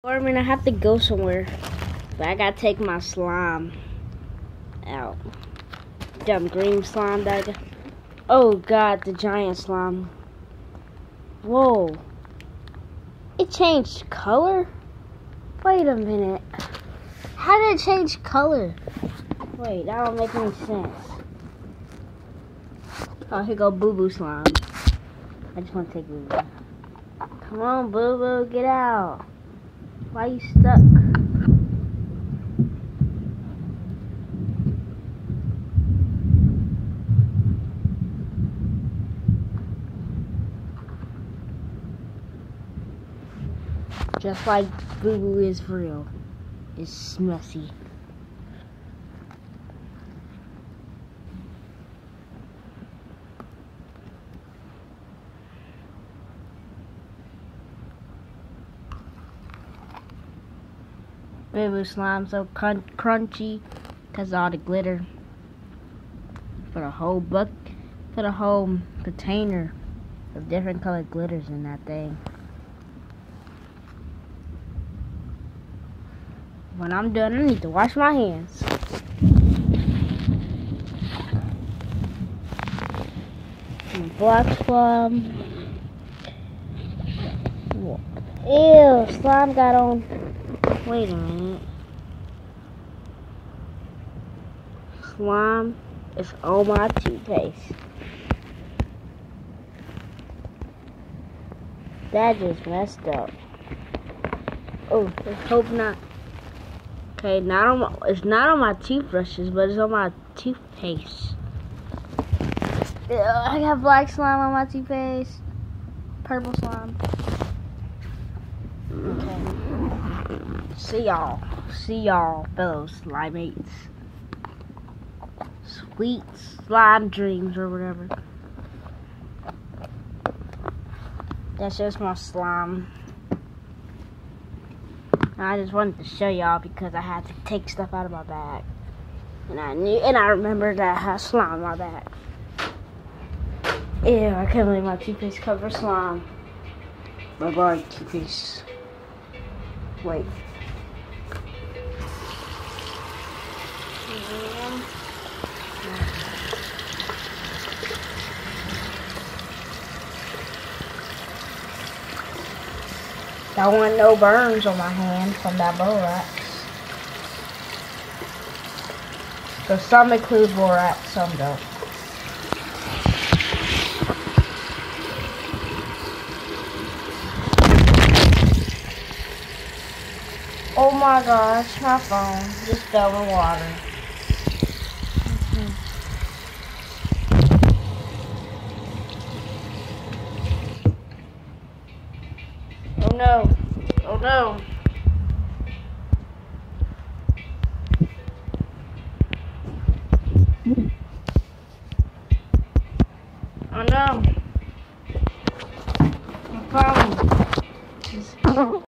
I mean, I have to go somewhere, but I gotta take my slime out. Dumb green slime that I got. Oh God, the giant slime. Whoa. It changed color? Wait a minute. How did it change color? Wait, that don't make any sense. Oh, here go Boo Boo slime. I just want to take Boo Boo. Come on, Boo Boo, get out. Why are you stuck? Just like Boo Boo is for real. It's messy. Boo Boo slime so crunchy because all the glitter. For the whole book, for the whole container of different colored glitters in that thing. When I'm done, I need to wash my hands. Black slime. Ew, slime got on. Wait a minute. Slime is on my toothpaste. That just messed up. Oh, let's hope not. Okay, it's not on my toothbrushes, but it's on my toothpaste. Ew, I got black slime on my toothpaste. Purple slime. Okay. See y'all, fellow slime mates. Sweet slime dreams or whatever. That's just my slime. I just wanted to show y'all because I had to take stuff out of my bag. And I remembered that I had slime in my bag. Ew, I can't believe my toothpaste covered slime. Bye-bye, toothpaste. Wait. I want no burns on my hand from that borax. So some include borax, some don't. Oh my gosh, my phone just fell in water. Oh no. Oh no. Oh no. My phone.